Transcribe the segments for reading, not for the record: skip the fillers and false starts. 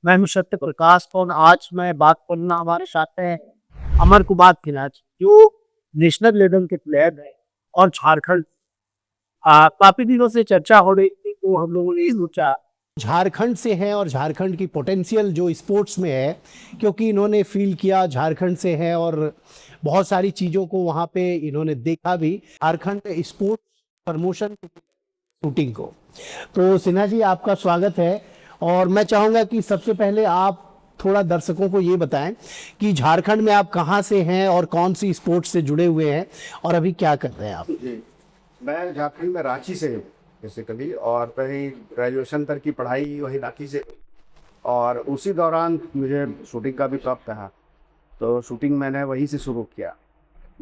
मैं हूं सत्य प्रकाश और आज मैं बात करना हमारे साथ है अमर कुमार खिलाच जो नेशनल लेवल के प्लेयर है और झारखंड काफी दिनों से चर्चा हो रही थी तो हम लोगों ने सोचा झारखंड से हैं और झारखंड की पोटेंशियल जो स्पोर्ट्स में है, क्योंकि इन्होंने फील किया झारखंड से है और बहुत सारी चीज़ों को वहाँ पे इन्होंने देखा भी झारखंड स्पोर्ट्स प्रमोशन शूटिंग को। तो सिन्हा जी, आपका स्वागत है। और मैं चाहूँगा कि सबसे पहले आप थोड़ा दर्शकों को ये बताएं कि झारखंड में आप कहाँ से हैं और कौन सी स्पोर्ट्स से जुड़े हुए हैं और अभी क्या कर रहे हैं आप। जी, मैं झारखंड में रांची से हूँ बेसिकली, और मेरी ग्रेजुएशन तक की पढ़ाई वही रांची से। और उसी दौरान मुझे शूटिंग का भी शौक था, तो शूटिंग मैंने वहीं से शुरू किया।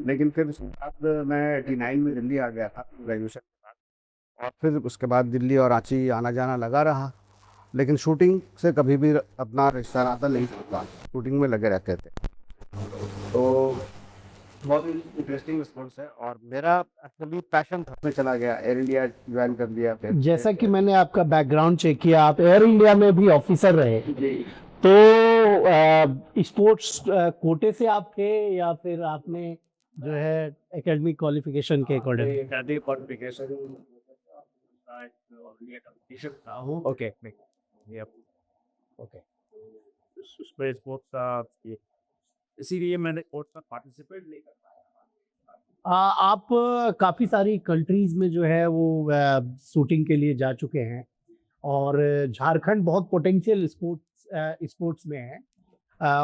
लेकिन फिर उसके बाद मैं 89 में दिल्ली आ गया था ग्रेजुएशन के बाद, और फिर उसके बाद दिल्ली और रांची आना जाना लगा रहा। लेकिन शूटिंग से कभी भी अपना रिश्ता नाता नहीं टूटा, शूटिंग में लगे रहते थे। तो बहुत इंटरेस्टिंग स्पोर्ट्स है और मेरा एक्चुअली पैशन था, में चला गया, एयर इंडिया ज्वाइन कर दिया जैसा कि फिर। मैंने आपका बैकग्राउंड चेक किया, आप एयर इंडिया में भी ऑफिसर रहे। जी। तो स्पोर्ट्स कोटे से आप थे या फिर आपने जो है एकेडमिक क्वालिफिकेशन के अकॉर्डिंग। शादी क्वालिफिकेशन ओके ओके। उसमें स्पोर्ट्स का इसीलिए मैंने स्पोर्ट्स में पार्टिसिपेट नहीं कर आप काफ़ी सारी कंट्रीज में जो है वो शूटिंग के लिए जा चुके हैं और झारखंड बहुत पोटेंशियल स्पोर्ट्स में है।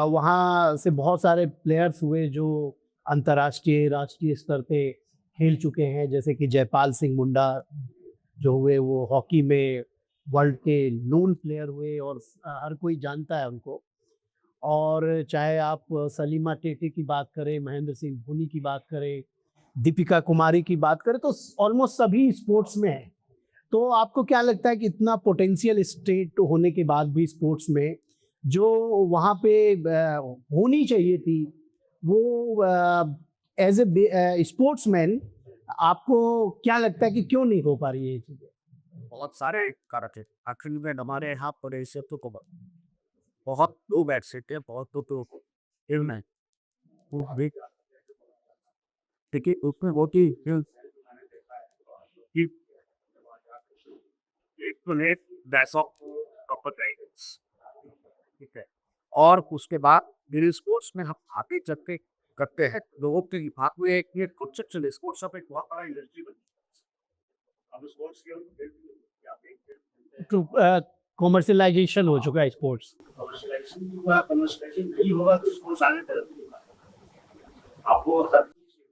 वहाँ से बहुत सारे प्लेयर्स हुए जो अंतर्राष्ट्रीय राष्ट्रीय स्तर पे खेल चुके हैं, जैसे कि जयपाल सिंह मुंडा जो हुए, वो हॉकी में वर्ल्ड के नोन प्लेयर हुए और हर कोई जानता है उनको। और चाहे आप सलीमा टेटे की बात करें, महेंद्र सिंह धोनी की बात करें, दीपिका कुमारी की बात करें, तो ऑलमोस्ट सभी स्पोर्ट्स में है। तो आपको क्या लगता है कि इतना पोटेंशियल स्टेट होने के बाद भी स्पोर्ट्स में जो वहाँ पे होनी चाहिए थी, वो एज ए स्पोर्ट्समैन आपको क्या लगता है कि क्यों नहीं हो पा रही है ये चीज़ें? बहुत सारे कारक थे आखिर में हमारे यहाँ पर ऐसे तो बहुत लोग ऐसे थे बहुत तो फिल्म है वो भी देखिए उसमें बहुत ही कि एक मिनट दैट्स ऑफ कॉम्पिटेंस ठीक है। और उसके बाद मेरे स्पोर्ट्स में हम आगे चलते करते हैं लोगों के दिमाग में एक ये कुछ चले स्पोर्ट्स अब एक बहुत बड़ा इंडस्ट्री बन अब स्पोर्ट्स तो कॉमर्शलाइजेशन हो चुका है स्पोर्ट्स। कमर्शियलाइजेशन नहीं होगा तो स्पोर्ट्स आगे तरफ आपको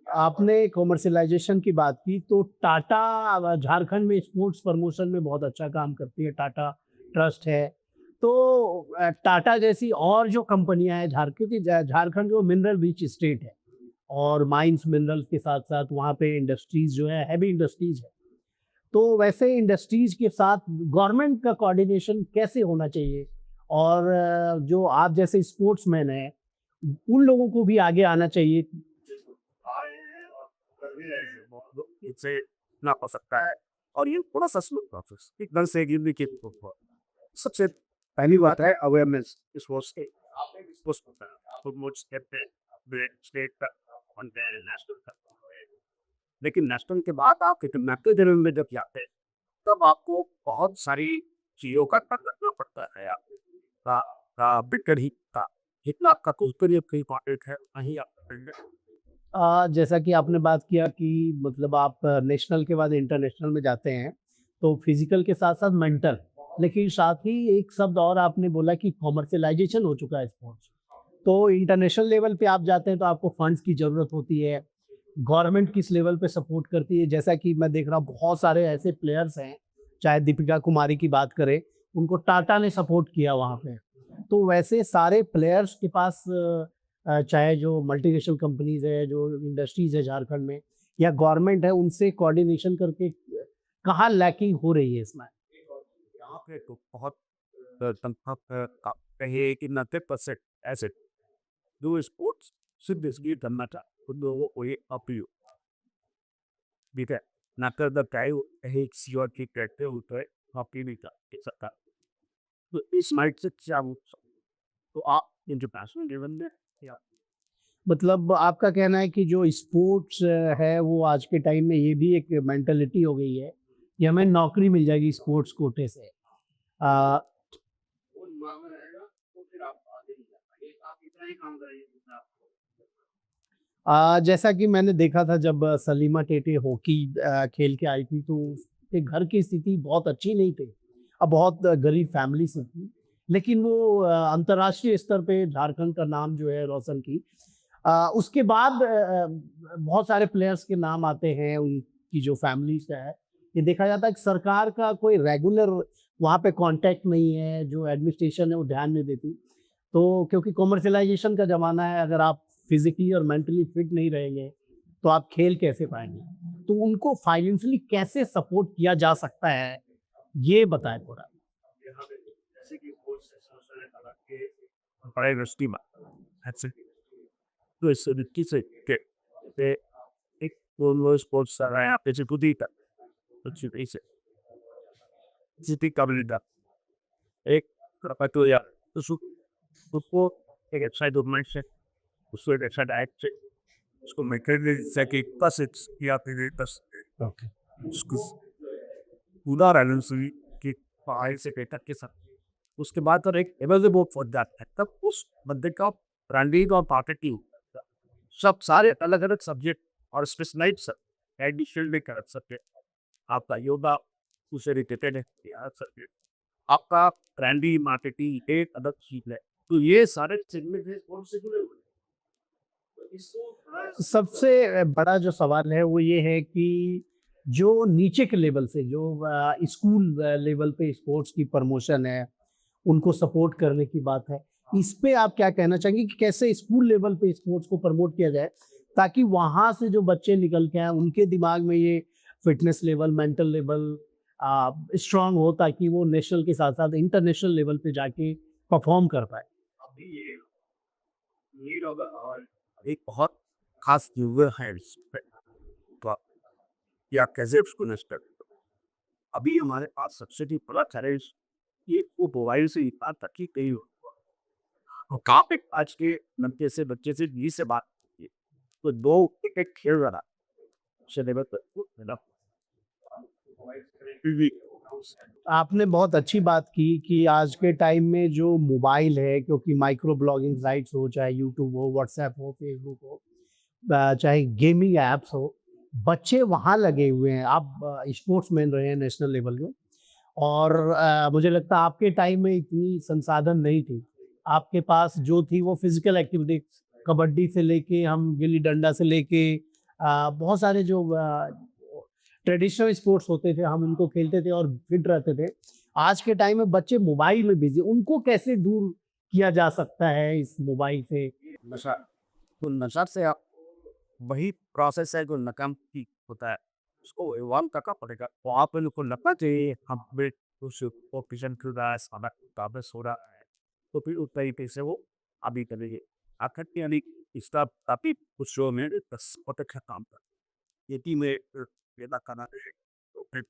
आपने कॉमर्शलाइजेशन की बात की, तो टाटा झारखंड में स्पोर्ट्स प्रमोशन में बहुत अच्छा काम करती है, टाटा ट्रस्ट है। तो टाटा जैसी और जो कंपनियां हैं, झारखंड जो मिनरल रिच स्टेट है और माइंस मिनरल्स के साथ साथ वहाँ पे इंडस्ट्रीज जो है, हैवी इंडस्ट्रीज है। तो वैसे इंडस्ट्रीज के साथ गवर्नमेंट का कोऑर्डिनेशन कैसे होना चाहिए? और जो आप जैसे स्पोर्ट्समैन हैं, उन लोगों को भी आगे आना चाहिए। इससे ना हो सकता है और ये पूरा सा स्लो प्रोसेस एकदम से गिरने के सबसे पहली बात है अवेयरनेस इस वॉज के मुझ स्टेप पे स्टेट तक नेशनल तक लेकिन नेशनल के बाद आप इंटरनेशनल लेवल में जब जाते हैं तब आपको बहुत सारी चीज़ों का कर करना पड़ता है आपका बिटर ही का इतना आपका कौशल कई इंपॉर्टेंट है वहीं आप जैसा कि आपने बात किया कि मतलब आप नेशनल के बाद इंटरनेशनल में जाते हैं, तो फिजिकल के साथ साथ मेंटल, लेकिन साथ ही एक शब्द और आपने बोला कि कॉमर्शियलाइजेशन हो चुका है स्पोर्ट्स। तो इंटरनेशनल लेवल पे आप जाते हैं तो आपको फंड्स की ज़रूरत होती है। गवर्नमेंट किस लेवल पे सपोर्ट करती है? जैसा कि मैं देख रहा हूँ बहुत सारे ऐसे प्लेयर्स हैं, चाहे दीपिका कुमारी की बात करें, उनको टाटा ने सपोर्ट किया वहाँ पे। तो वैसे सारे प्लेयर्स के पास चाहे जो मल्टीनेशनल कंपनीज़ है, जो इंडस्ट्रीज़ है झारखंड में या गवर्नमेंट है, उनसे कोऑर्डिनेशन करके कहाँ लैकिंग हो रही है इसमें? यहाँ पे तो बहुत तनख्वाह कहिए कि 90% एसेट जो स्पोर्ट्स सिर्फ इसलिए करना था उन लोगों को ये अपील ठीक है ना कर द कहीं कहीं सियोर की कहते होते हैं अपील नहीं कर सकता तो इस माइंड से क्या वो तो आप इंटरनेशनल लेवल में या मतलब आपका कहना है कि जो स्पोर्ट्स है वो आज के टाइम में ये भी एक मेंटालिटी हो गई है कि हमें नौकरी मिल जाएगी स्पोर्ट्स कोटे से। वो दिमाग में रहेगा तो फिर आप आगे नहीं जा पाएंगे, आप इतना ही काम करेंगे जितना आप जैसा कि मैंने देखा था जब सलीमा टेटे हॉकी खेल के आई थी तो उसके घर की स्थिति बहुत अच्छी नहीं थी। अब बहुत गरीब फैमिली से थी, लेकिन वो अंतर्राष्ट्रीय स्तर पे झारखंड का नाम जो है रोशन की। उसके बाद बहुत सारे प्लेयर्स के नाम आते हैं, उनकी जो फैमिलीज है। ये देखा जाता है कि सरकार का कोई रेगुलर वहाँ पे कांटेक्ट नहीं है, जो एडमिनिस्ट्रेशन है वो ध्यान नहीं देती। तो क्योंकि कॉमर्शलाइजेशन का ज़माना है, अगर आप फिजिकली और मेंटली फिट नहीं रहेंगे तो आप खेल कैसे पाएंगे? तो उनको फाइनेंशियली कैसे सपोर्ट किया जा सकता है, ये बताएं थोड़ा। यहाँ पे जैसे कि कोच सेशन ने कहा कि बड़े यूनिवर्सिटी में ऐसे तो इस तरीके से के एक वो स्पोर्ट्स आ रहा है आप जैसे खुद ही का तो चीज़ से जितनी कबड्डी एक तो यार तो उसको एक अच्छा डॉक्यूमेंट से उसको एक अच्छा डाइट से उसको मेकरने से कि बस इट्स या फिर बस ओके। उसको पूरा बैलेंस हुई कि पढ़ाई से बेहतर के साथ उसके बाद तो एक एवेलेबल फॉर दैट है तब उस बंदे का ब्रांडिंग और मार्केटिंग सब सारे अलग अलग सब्जेक्ट और स्पेशलाइज एडिशन में कर सकते आपका योगा उसे रिलेटेड है या सब्जेक्ट आपका ब्रांडिंग मार्केटिंग एक अलग चीज है तो ये सारे चीज में कौन से जुड़े हुए हैं तो इसको सबसे बड़ा जो सवाल है वो ये है कि जो नीचे के लेवल से जो स्कूल लेवल पे स्पोर्ट्स की प्रमोशन है, उनको सपोर्ट करने की बात है। इस पे आप क्या कहना चाहेंगे कि कैसे स्कूल लेवल पे स्पोर्ट्स को प्रमोट किया जाए, ताकि वहाँ से जो बच्चे निकल के आएँ, उनके दिमाग में ये fitness level, mental level strong हो, ताकि वो नेशनल के साथ-साथ इंटरनेशनल लेवल पे जाके परफॉर्म कर पाएँ? अभी ये नीड होगा और एक बहुत खास यूजर है इस पे तो या कैसे उसको नष्ट अभी हमारे पास सबसे भी बड़ा चैलेंज ये वो मोबाइल से इतना तक ही नहीं हो और कहाँ पे आज के लड़के से बच्चे से जी से बात होती है तो दो एक एक खेल रहा सिलेबस पर है ना टीवी आपने बहुत अच्छी बात की कि आज के टाइम में जो मोबाइल है, क्योंकि माइक्रो ब्लॉगिंग साइट्स हो, चाहे यूट्यूब हो, व्हाट्सएप हो, फेसबुक हो, चाहे गेमिंग ऐप्स हो, बच्चे वहाँ लगे हुए हैं। आप स्पोर्ट्समैन रहे हैं नेशनल लेवल के, और मुझे लगता है आपके टाइम में इतनी संसाधन नहीं थी। आपके पास जो थी वो फिजिकल एक्टिविटी, कबड्डी से लेके हम गिल्ली डंडा से लेके बहुत सारे जो ट्रेडिशनल स्पोर्ट्स होते थे, हम उनको खेलते थे और फिट रहते थे। आज के टाइम में बच्चे मोबाइल में बिजी, उनको कैसे दूर किया जा सकता है इस मोबाइल से? नशा तो नशा से आप वही प्रोसेस है जो नकाम की होता है उसको इवॉल्व करना पड़ेगा वहाँ पे उनको लगना चाहिए हम पे कुछ ऑप्शन खुल रहा है सारा काबस हो रहा है तो फिर उस तरीके से वो अभी करेंगे आखिर में यानी इसका काफी कुछ शो में 10 का काम कर यदि में पैदा करना है तो फिर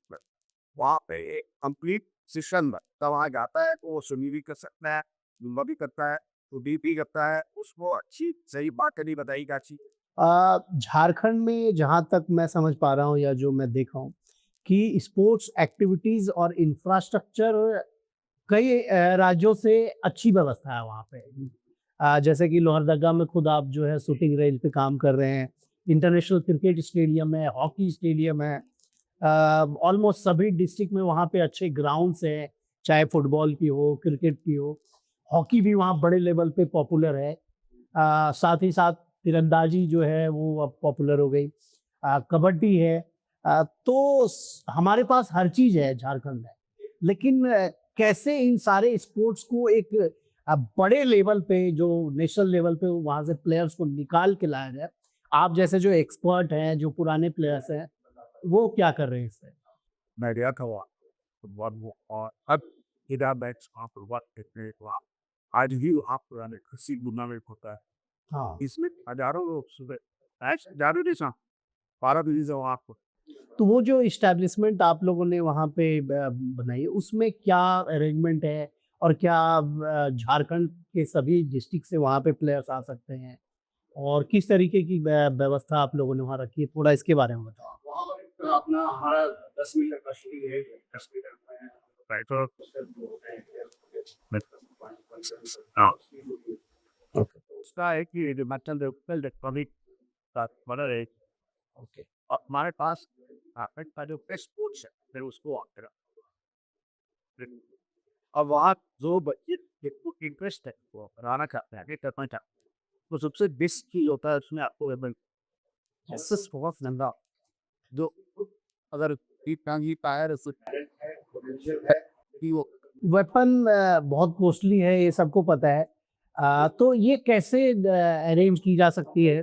वहाँ पे एक कंप्लीट सिस्टम तब वहाँ जाता है तो वो स्विमिंग भी कर सकता है जुम्बा भी करता है तो भी करता है उसको अच्छी सही बात नहीं बताई अच्छी झारखंड में जहाँ तक मैं समझ पा रहा हूँ या जो मैं देख रहा हूँ कि स्पोर्ट्स एक्टिविटीज़ और इंफ्रास्ट्रक्चर कई राज्यों से अच्छी व्यवस्था है वहाँ पे। जैसे कि लोहरदगा में खुद आप जो है शूटिंग रेंज पे काम कर रहे हैं, इंटरनेशनल क्रिकेट स्टेडियम है, हॉकी स्टेडियम है। ऑलमोस्ट सभी डिस्ट्रिक्ट में वहाँ पे अच्छे ग्राउंड्स हैं, चाहे फुटबॉल की हो, क्रिकेट की हो। हॉकी भी वहाँ बड़े लेवल पे पॉपुलर है। साथ ही साथ तीरंदाजी जो है वो अब पॉपुलर हो गई। कबड्डी है। तो हमारे पास हर चीज़ है झारखंड में, लेकिन कैसे इन सारे स्पोर्ट्स को एक बड़े लेवल पे, जो नेशनल लेवल पे, वहाँ से प्लेयर्स को निकाल के लाया जाए? आप जैसे जो एक्सपर्ट हैं, जो पुराने प्लेयर्स हैं, वो क्या कर रहे हैं इससे? मैं गया था वहाँ फुटबॉल वो और अब इधर मैच वहाँ फुटबॉल देखने वहाँ आज भी वहाँ पुराने कृषि टूर्नामेंट होता है हाँ। इसमें हजारों लोग सुबह मैच हजारों नहीं सा 12 दिन से वहाँ पर तो वो जो एस्टेब्लिशमेंट आप लोगों ने वहाँ पे बनाई है, उसमें क्या अरेंजमेंट है और क्या झारखंड के सभी डिस्ट्रिक्ट से वहाँ पे प्लेयर्स आ सकते हैं? और किस तरीके की व्यवस्था आप लोगों ने वहाँ रखी है? थोड़ा इसके बारे में बताओ। वहाँ पर एक अपना हमारा 10 मीटर का शूटिंग है, 10 मीटर में राइटर ओके, उसका है कि हिमाचल लोकल इलेक्ट्रॉनिक का बना है। ओके। और हमारे पास झारखंड का जो बेस्ट कोच है, फिर उसको आकर अब वहाँ जो बच्चे जिनको इंटरेस्ट है वो कराना चाहते हैं, आगे करना चाहते हैं, तो सबसे बेस्ट चीज होता है उसमें आपको एसेस बहुत नंगा जो अगर ठीक टांगी टायर उससे talent है, potential है कि वो वेपन बहुत कॉस्टली है, ये सबको पता है। तो ये कैसे अरेंज की जा सकती है?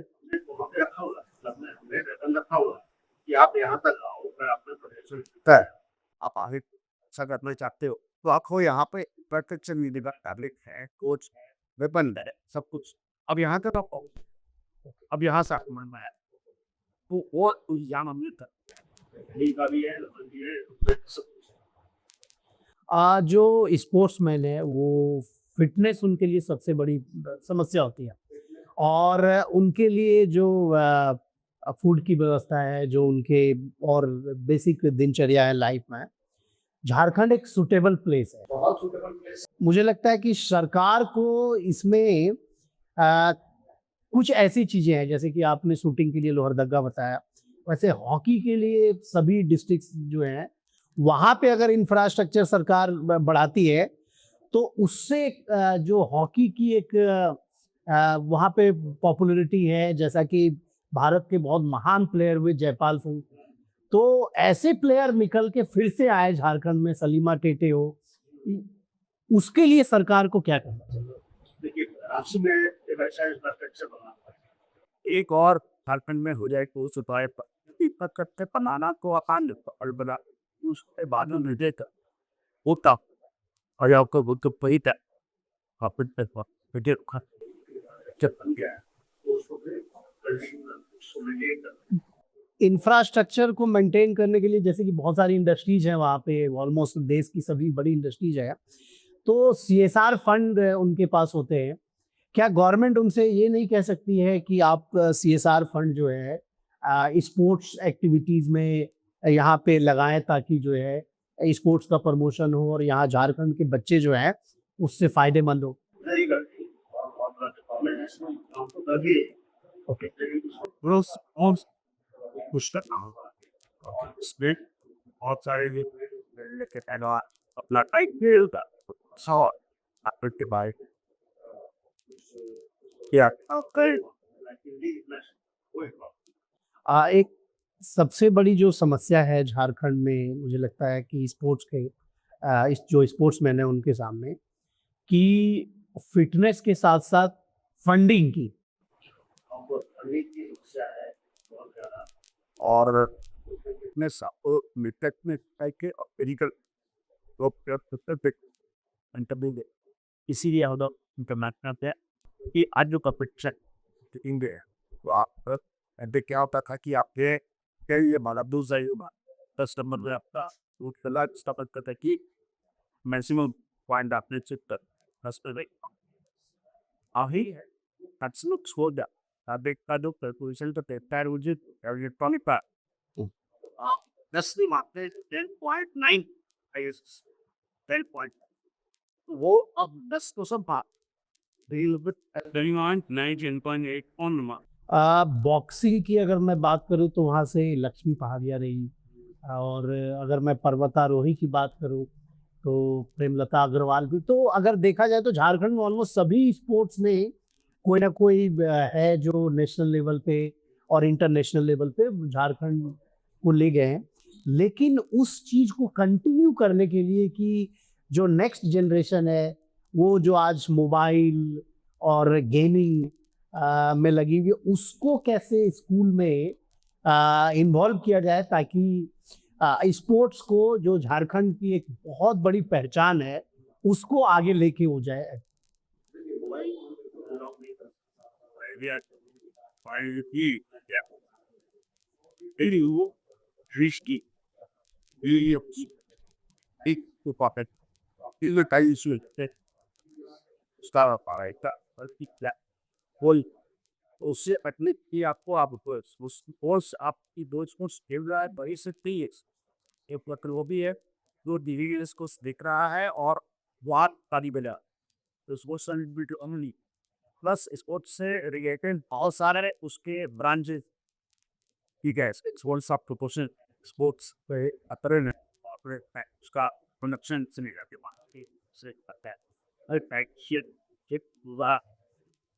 वहाँ पे रखा हुआ है, मतलब हमने वेतन रखा हुआ है कि आप यहाँ तक आओ, अगर आपने पोटेंशियल दिखता है, आप आगे अच्छा करना चाहते हो, तो आपको यहाँ पे प्रोटेक्शन मिलेगा, टैबलेट है, कोच है, वेपन है, सब कुछ। अब यहाँ तक आप आओ, अब यहाँ से आपको मन में आया, तो वो यहाँ मिलता है, लीग का भी है, लेवल भी है, सब कुछ है। जो स्पोर्ट्समैन है वो फिटनेस उनके लिए सबसे बड़ी समस्या होती है और उनके लिए जो फूड की व्यवस्था है, जो उनके और बेसिक दिनचर्या है लाइफ में, झारखंड एक सूटेबल प्लेस है। बहुत सुटेबल प्लेस मुझे लगता है कि सरकार को इसमें अ, कुछ ऐसी चीज़ें हैं जैसे कि आपने शूटिंग के लिए लोहरदग्गा बताया, वैसे हॉकी के लिए सभी डिस्ट्रिक्ट्स जो हैं, वहाँ पे अगर इंफ्रास्ट्रक्चर सरकार बढ़ाती है, तो उससे जो हॉकी की एक वहाँ पे पॉपुलैरिटी है, जैसा कि भारत के बहुत महान प्लेयर हुए जयपाल सिंह, तो ऐसे प्लेयर निकल के फिर से आए झारखंड में, सलीमा टेटे हो, उसके लिए सरकार को क्या करना चाहिए? देखिए, राज्य में एक ऐसा इंफ्रास्ट्रक्चर बना हुआ है। एक और झारखंड में हो जाए तो उस उपाय पर बनाना को आसान और बना उसके बाद में मुझे होता और आपको वो तो वही था आप पे मुझे रुका जब बन गया है, तो उसको फिर इंफ्रास्ट्रक्चर को मेंटेन करने के लिए जैसे कि बहुत सारी इंडस्ट्रीज हैं वहाँ पे, ऑलमोस्ट देश की सभी बड़ी इंडस्ट्रीज है, तो सीएसआर फंड उनके पास होते हैं। क्या गवर्नमेंट उनसे ये नहीं कह सकती है कि आप सीएसआर फंड जो है स्पोर्ट्स एक्टिविटीज़ में यहाँ पे लगाएं ताकि जो है स्पोर्ट्स का प्रमोशन हो और यहाँ झारखंड के बच्चे जो हैं उससे फायदेमंद हो? नहीं करती और बहुत बड़ा डिपार्टमेंट है इसमें काम तो कर रही है। ओके। लेकिन उसको और कुछ करना होगा इसमें बहुत सारे लेके पहला अपना टाइम मिलता सौ आपके बाद या कर एक सबसे बड़ी जो समस्या है झारखंड में मुझे लगता है कि स्पोर्ट्स के इस जो स्पोर्ट्समैन है उनके सामने कि फिटनेस के साथ साथ फंडिंग की। हमको फंडिंग की समस्या है बहुत ज़्यादा और फिटनेस मिटेक में के मेडिकल तो स्पेसिफिक इंटरव्यू इसीलिए हम लोग इंटरनेशनल पे कि आज जो कंपटीशन टीम है तो आप ऐसे क्या होता था कि आपके कई ये मतलब दूसरा ही कस्टमर में आपका वो पहला स्टॉप करता है कि मैक्सिमम पॉइंट आपने चेक कर कस्टमर आही है absolute soda sabi ka do calculation to tether which is electronic pa that's the market 10.9 I guess 10 point वो अब 10 को सब बात deal with going on 19.8 on the mark boxing की अगर मैं बात करूं तो वहाँ से लक्ष्मी पहाड़िया रही और अगर मैं पर्वतारोही की बात करूं तो प्रेमलता अग्रवाल भी। तो अगर देखा जाए तो झारखंड में ऑलमोस्ट सभी स्पोर्ट्स में कोई ना कोई है जो नेशनल लेवल पे और इंटरनेशनल लेवल पे झारखंड को ले गए हैं। लेकिन उस चीज़ को कंटिन्यू करने के लिए कि जो नेक्स्ट जनरेशन है वो जो आज मोबाइल और गेमिंग में लगी हुई है, उसको कैसे स्कूल में इन्वॉल्व किया जाए ताकि स्पोर्ट्स को जो झारखंड की एक बहुत बड़ी पहचान है उसको आगे लेके हो जाए। risky एक pocket Ile kai su उसका पाएगा और ठीक है बोल उससे अपने कि आपको आप उस कोर्स आपकी दो कोर्स खेल रहा है बड़ी से तेज एक पत्र वो भी है जो डिवीजन को देख रहा है और वाट पानी बना तो उसको सेलिब्रेट ओनली प्लस स्पोर्ट्स से रिलेटेड बहुत सारे उसके ब्रांचेस ठीक है स्पोर्ट्स ऑफ प्रोपोर्शन स्पोर्ट्स पे अतरे ने और फिर उसका प्रोडक्शन से नहीं रहती वहाँ से आता है हर पैक शेट पूरा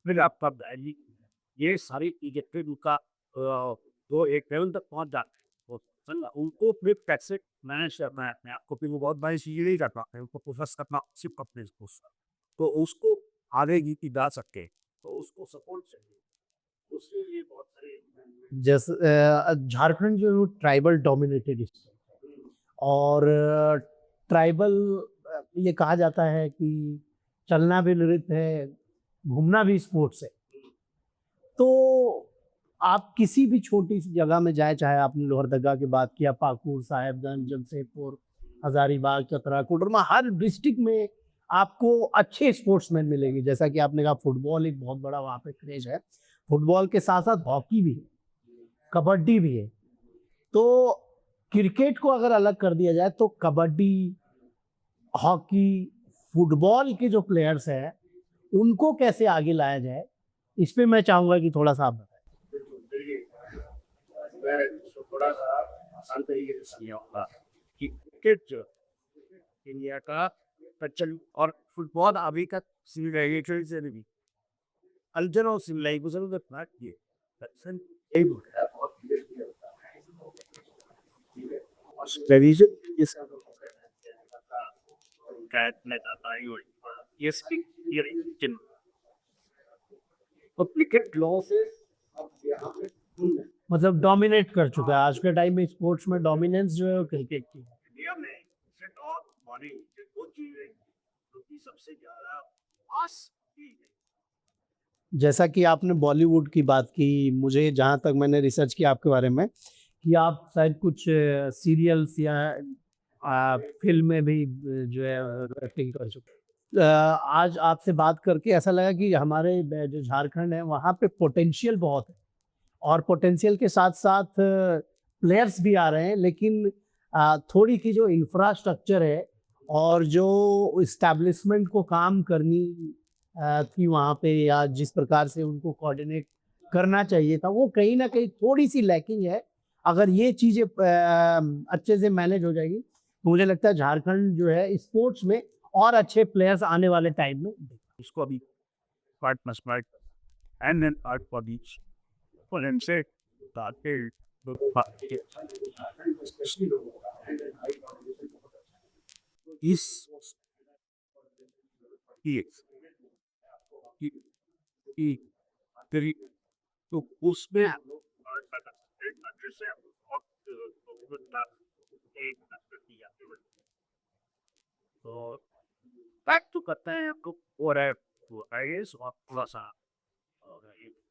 फिर आपका वैली ये सारी चीजें फिर उनका तो एक लेवल तक पहुंच जाते हैं तो चल उनको फिर कैसे मैनेज करना है अपने आप को फिर वो बहुत बड़ी चीजें नहीं करना है उनको फोकस करना सिर्फ अपने को तो उसको आगे की जा सके तो उसको सपोर्ट चाहिए उसके लिए बहुत सारे जैसे झारखंड जो ट्राइबल डोमिनेटेड और ट्राइबल ये कहा जाता है कि चलना भी नृत्य है, घूमना भी स्पोर्ट्स है। तो आप किसी भी छोटी सी जगह में जाए, चाहे आपने लोहरदगा की बात किया, पाकुड़, साहेबगंज, जमशेदपुर, हजारीबाग, चतरा, कोडरमा, हर डिस्ट्रिक्ट में आपको अच्छे स्पोर्ट्समैन मिलेंगे। जैसा कि आपने कहा फुटबॉल एक बहुत बड़ा वहाँ पे क्रेज है, फुटबॉल के साथ साथ हॉकी भी है, कबड्डी भी है। तो क्रिकेट को अगर अलग कर दिया जाए तो कबड्डी, हॉकी, फुटबॉल के जो प्लेयर्स हैं उनको कैसे आगे लाया जाए, इस पे मैं चाहूंगा कि थोड़ा सा आप बताएं। मैं थोड़ा सा आसान तरीके से समझाऊंगा कि क्रिकेट जो इंडिया का बच्चन और फुटबॉल अभी का सिविलाइजेशन से भी अल्जर और सिविलाइजेशन का फर्क ये बच्चन यही बोल रहा है बहुत ट्रेडिशन ये सब कैट में जाता है ये स्पीक ये रिलीजन क्रिकेट लॉ से अब यहाँ पे मतलब डोमिनेट कर चुका है आज के टाइम में स्पोर्ट्स में, डोमिनेंस जो है वो क्रिकेट की है। इंडिया में सेट ऑफ बॉडी वो चीजें जो कि सबसे ज्यादा पास की है। जैसा कि आपने बॉलीवुड की बात की, मुझे जहाँ तक मैंने रिसर्च किया आपके बारे में कि आप शायद कुछ सीरियल्स या फिल्म में भी जो है एक्टिंग कर चुके हैं। आज आपसे बात करके ऐसा लगा कि हमारे जो झारखंड है वहाँ पे पोटेंशियल बहुत है और पोटेंशियल के साथ साथ प्लेयर्स भी आ रहे हैं, लेकिन थोड़ी की जो इंफ्रास्ट्रक्चर है और जो इस्टेब्लिशमेंट को काम करनी थी वहाँ पे, या जिस प्रकार से उनको कोऑर्डिनेट करना चाहिए था, वो कहीं ना कहीं थोड़ी सी लैकिंग है। अगर ये चीज़ें अच्छे से मैनेज हो जाएगी तो मुझे लगता है झारखंड जो है स्पोर्ट्स में और अच्छे प्लेयर्स आने वाले टाइम में। इसको अभी part must part and then part for each for and से ताकि इस की तेरी तो उसमें तो बैक तो करते हैं आपको और है वो आई एस और थोड़ा सा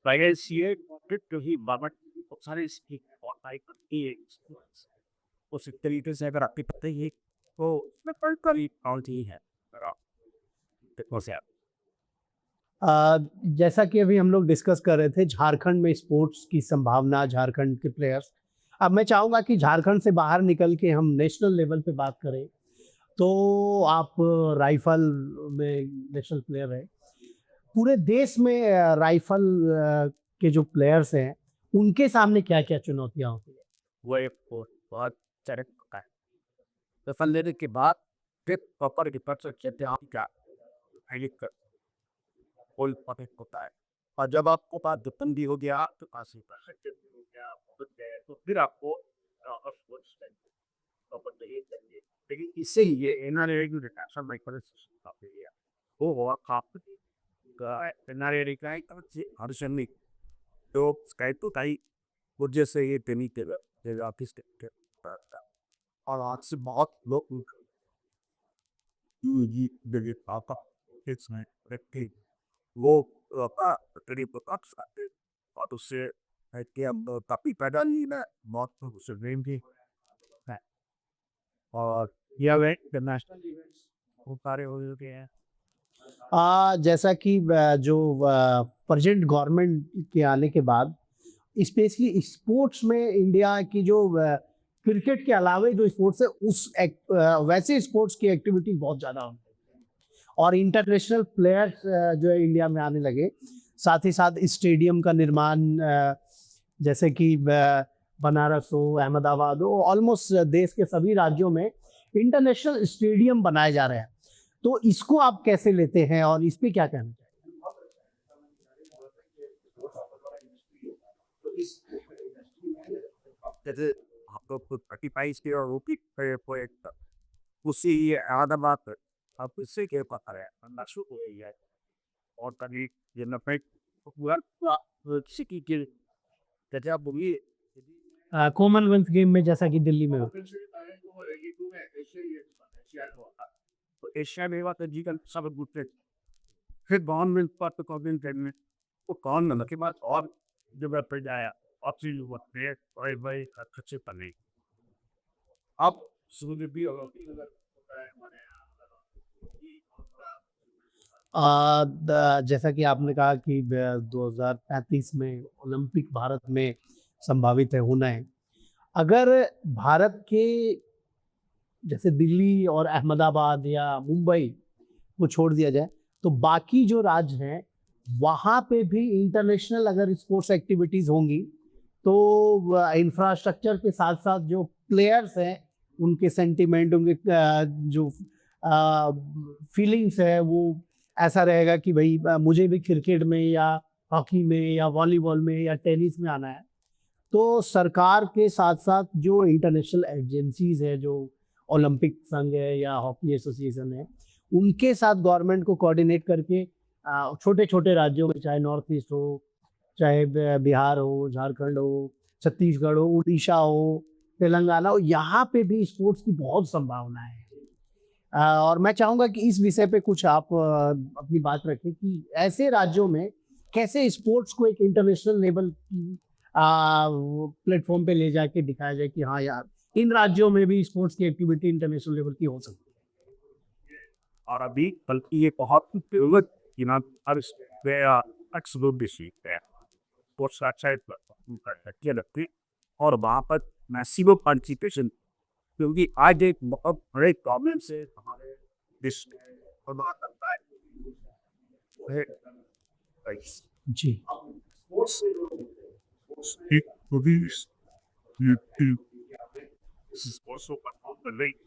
आई एस ये तो ही बाबट सारे इसकी और आई करती है उस तरीके से अगर आपके पता ही तो उसमें पर कभी काउंट ही है देखो से जैसा कि अभी हम लोग डिस्कस कर रहे थे झारखंड में स्पोर्ट्स की संभावना, झारखंड के प्लेयर्स, अब मैं चाहूँगा कि झारखंड से बाहर निकल के हम नेशनल लेवल पे बात करें। तो आप राइफल में नेशनल प्लेयर है, पूरे देश में राइफल के जो प्लेयर्स हैं उनके सामने क्या क्या चुनौतियाँ होती है? वो एक बहुत चरक का है तो फल लेने के बाद फिर प्रॉपर रिपर्च कहते हैं क्या कर फुल पॉकेट होता है और जब आपको पास दुपंदी हो गया तो काशी पर हो गया बहुत गए तो फिर आपको लेकिन इससे ही ये एनआरए रिटेक्शन माइक्रो काफी है वो हुआ काफी एनआरए का हर शनि तो स्काई तो ताई वजह से ये ट्रेनिंग के ऑफिस के और आज से बहुत लोग ये देखिए आपका इसमें रखी वो तेरी प्रकाश आते और उससे है कि अब काफी पैदा नहीं ना बहुत उससे ड्रीम की है और यह वे इंटरनेशनल इवेंट्स बहुत सारे हो चुके हैं। जैसा कि जो प्रेजेंट गवर्नमेंट के आने के बाद स्पेशली स्पोर्ट्स में इंडिया की जो क्रिकेट के अलावा जो स्पोर्ट्स है वैसे स्पोर्ट्स की एक्टिविटी बहुत ज़्यादा होने लगी और इंटरनेशनल प्लेयर्स जो है इंडिया में आने लगे। साथ ही साथ स्टेडियम का निर्माण जैसे कि बनारस हो, अहमदाबाद हो, ऑलमोस्ट देश के सभी राज्यों में इंटरनेशनल स्टेडियम बनाए जा रहे हैं। तो इसको आप कैसे लेते हैं और इस पे क्या कहना चाहिए? जैसे आपको खुद 35 की और रूपी प्रोजेक्ट उसी आधा बात आप इससे क्या पता है अंदर शुरू हो गई है और कभी ये नफे पूरा किसी की जैसे आप बोलिए कॉमनवेल्थ गेम में जैसा कि दिल्ली में हो। तो एशिया में बात जी का सब गुटे फिर बावन मिनट पर तो कॉबिन टाइम में वो कौन ना के बाद और जब पर जाया ऑप्शन हुआ है और भाई अच्छे पने अब शुरू भी होगा जैसा कि आपने कहा कि 2035 में ओलंपिक भारत में संभावित है होना है। अगर भारत के जैसे दिल्ली और अहमदाबाद या मुंबई को छोड़ दिया जाए तो बाकी जो राज्य हैं वहाँ पे भी इंटरनेशनल अगर स्पोर्ट्स एक्टिविटीज़ होंगी तो इंफ्रास्ट्रक्चर के साथ साथ जो प्लेयर्स हैं उनके सेंटिमेंट उनके जो फीलिंग्स है वो ऐसा रहेगा कि भाई मुझे भी क्रिकेट में या हॉकी में या वॉलीबॉल में या टेनिस में आना है। तो सरकार के साथ साथ जो इंटरनेशनल एजेंसीज है जो ओलंपिक संघ है या हॉकी एसोसिएशन है उनके साथ गवर्नमेंट को कोऑर्डिनेट करके छोटे छोटे राज्यों में चाहे नॉर्थ ईस्ट हो चाहे बिहार हो झारखंड हो छत्तीसगढ़ हो उड़ीसा हो तेलंगाना हो यहाँ पे भी स्पोर्ट्स की बहुत संभावना है। और मैं चाहूँगा कि इस विषय पे कुछ आप अपनी बात रखें कि ऐसे राज्यों में कैसे स्पोर्ट्स को एक इंटरनेशनल लेवल की प्लेटफॉर्म पे ले जाके दिखाया जाए कि हाँ यार इन राज्यों में भी स्पोर्ट्स की एक्टिविटी इंटरनेशनल लेवल की हो सकती है। और अभी बल्कि ये बहुत जरूरत कि ना हर एक्सप्लोरेशन है बहुत अच्छा किया लगती है और वहाँ पर मैसिव पार्टिसिपेशन क्योंकि आज एक बहुत बड़े प्रॉब्लम से हमारे देश में और बात करता है जी This is also one of the late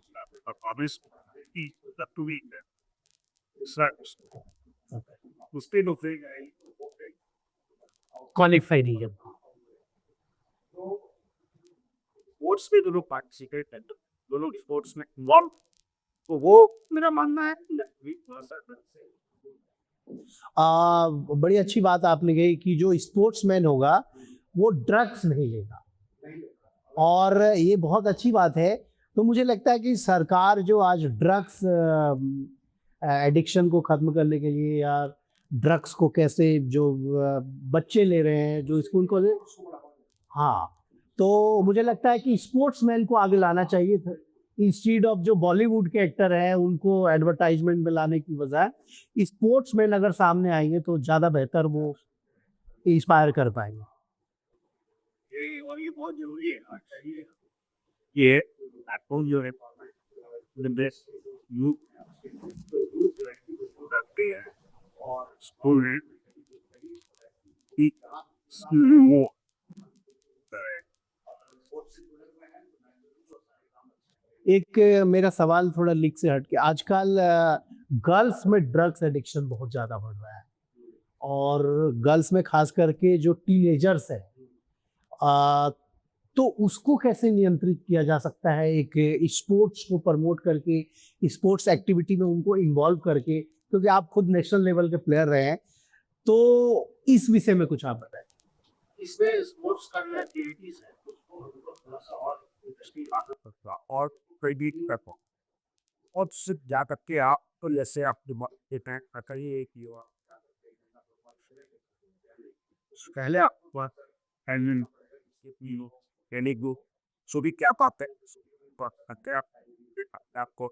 promise that to be उसपे लोग क्वालिफाई नहीं है। स्पोर्ट्स में दोनों पार्टिसिपेट है दोनों स्पोर्ट्स में वन तो वो मेरा मानना है बड़ी अच्छी बात आपने कही कि जो स्पोर्ट्समैन होगा वो ड्रग्स नहीं लेगा और ये बहुत अच्छी बात है। तो मुझे लगता है कि सरकार जो आज ड्रग्स एडिक्शन को ख़त्म करने के लिए या ड्रग्स को कैसे जो बच्चे ले रहे हैं जो स्कूल को हाँ तो मुझे लगता है कि स्पोर्ट्समैन को आगे लाना चाहिए था इंस्टीड ऑफ जो बॉलीवुड के एक्टर हैं उनको एडवर्टाइजमेंट में लाने की बजाय स्पोर्ट्समैन अगर सामने आएंगे तो ज़्यादा बेहतर वो इंस्पायर कर पाएंगे। ये बहुत जरूरी है ये आपको जो है the best you करते हैं और स्टूडेंट वो एक मेरा सवाल थोड़ा लीक से हट के आजकल गर्ल्स में ड्रग्स एडिक्शन बहुत ज़्यादा बढ़ रहा है और गर्ल्स में खास करके जो टीनेजर्स है तो उसको कैसे नियंत्रित किया जा सकता है एक स्पोर्ट्स को प्रमोट करके स्पोर्ट्स एक्टिविटी में उनको इन्वॉल्व करके क्योंकि आप खुद नेशनल लेवल के प्लेयर रहे हैं तो इस विषय में कुछ आप बताएं। इसमें स्पोर्ट्स करना एक्टिविटीज है और कोई पेपर और सिर्फ जा करके आप तो जैसे आपके देते हैं करिए कि पहले आप यानी सो भी क्या बात है आपको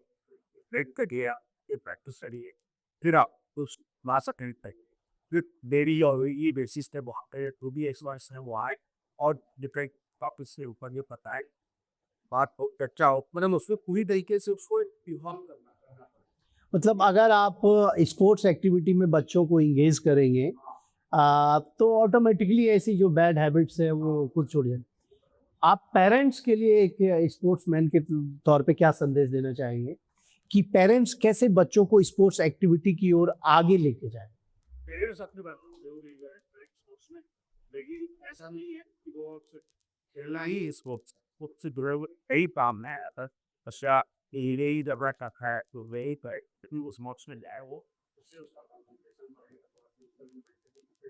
देख के गया ये प्रैक्टिस करिए, फिर आप उस मासा करते हैं, फिर डेली और ये बेसिस पे वहाँ पे जो भी एक्सरसाइज है वो आए और डिफरेंट टॉपिक से ऊपर ये बताए, बात हो चर्चा हो, मतलब उसमें पूरी तरीके से उसको इन्वॉल्व करना है। मतलब अगर आप स्पोर्ट्स एक्टिविटी में बच्चों को इंगेज करेंगे तो ऑटोमेटिकली ऐसी जो बैड हैबिट्स है वो खुद छूट जाए। आप पेरेंट्स के लिए एक स्पोर्ट्समैन के तौर पे क्या संदेश देना चाहेंगे कि पेरेंट्स कैसे बच्चों को स्पोर्ट्स एक्टिविटी की ओर आगे लेके जाए? पेरेंट्स अपने बच्चों को जरूरी है स्पोर्ट्स में, लेकिन ऐसा नहीं है कि वो सिर्फ खेलना ही स्पोर्ट्स स्पोर्ट्स से जुड़े हुए कई काम है। अच्छा ये ही जब रखा है तो वही पर वो स्पोर्ट्स में जाए वो उससे उसका concentration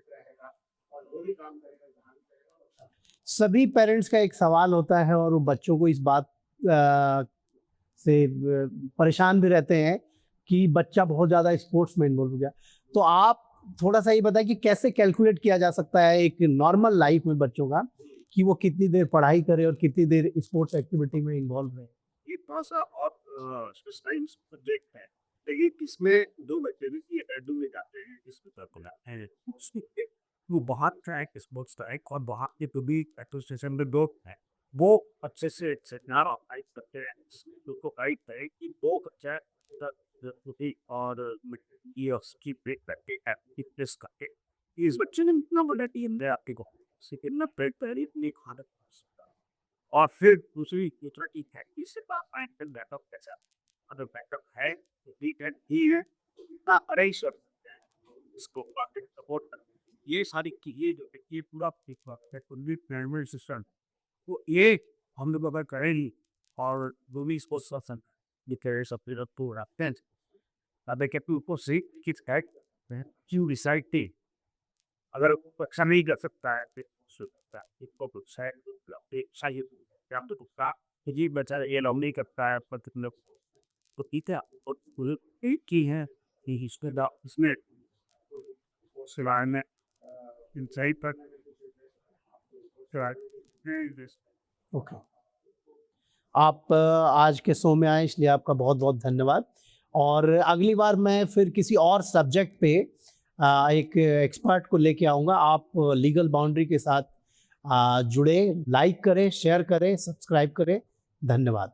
बढ़ेगा और वो भी काम करेगा ध्यान करेगा। सभी पेरेंट्स का एक सवाल होता है और वो बच्चों को इस बात से परेशान भी रहते हैं कि बच्चा बहुत ज़्यादा स्पोर्ट्स में इन्वॉल्व हो गया। तो आप थोड़ा सा ये बताएं कि कैसे कैलकुलेट किया जा सकता है एक नॉर्मल लाइफ में बच्चों का कि वो कितनी देर पढ़ाई करे और कितनी देर स्पोर्ट्स एक्टिविटी में इन्वॉल्व रहे? ये थोड़ा-सा और स्पेशलाइज़्ड सब्जेक्ट है। देखिए इसमें 2 बच्चे देखिए अकेडमी में जाते हैं, इसमें सर्कुलर है। उसमें वो बहुत ट्रैक स्पोर्ट्स ट्रैक और वहाँ के जो भी एसोसिएशन में लोग हैं, वो अच्छे से सेमिनार ऑर्गेनाइज़ करते हैं। उनको गाइड करें कि 2 बच्चा ज़रूरी और ये उसकी ब्रेक करके फिटनेस करके इस बच्चे ने इतना बड़ा टीम है आपके को, सेकंड में ब्रेक पर इतनी खानत और फिर दूसरी दूसरा चीज़ है कि सिर्फ आप माइंड पे बैकअप कैसा अगर बैकअप है तो ठीक है ही है ना अरेंज कर सकते हैं इसको मार्केट सपोर्ट कर ये सारी चीज़ें जो है ये पूरा एक है पूरी प्राइमरी सिस्टम तो ये हम लोग अगर करेंगे और वो भी स्पोर्ट्स पर्सन ये करें सब फिर पूरा टेंथ अब के ऊपर से किस है क्यों डिसाइड अगर वो अच्छा नहीं कर सकता है फिर सकता है इसको कुछ है चाहिए या तो कुत्ता जी बच्चा ये लोग नहीं करता है पर तुम लोग तो ठीक है और एक की है कि इसमें इसमें सिवाय में इंसाई पर ओके, आप आज के शो में आए इसलिए आपका बहुत बहुत धन्यवाद। और अगली बार मैं फिर किसी और सब्जेक्ट पे एक एक्सपर्ट को लेके आऊँगा। आप लीगल बाउंड्री के साथ जुड़े, लाइक करें, शेयर करें, सब्सक्राइब करें। धन्यवाद।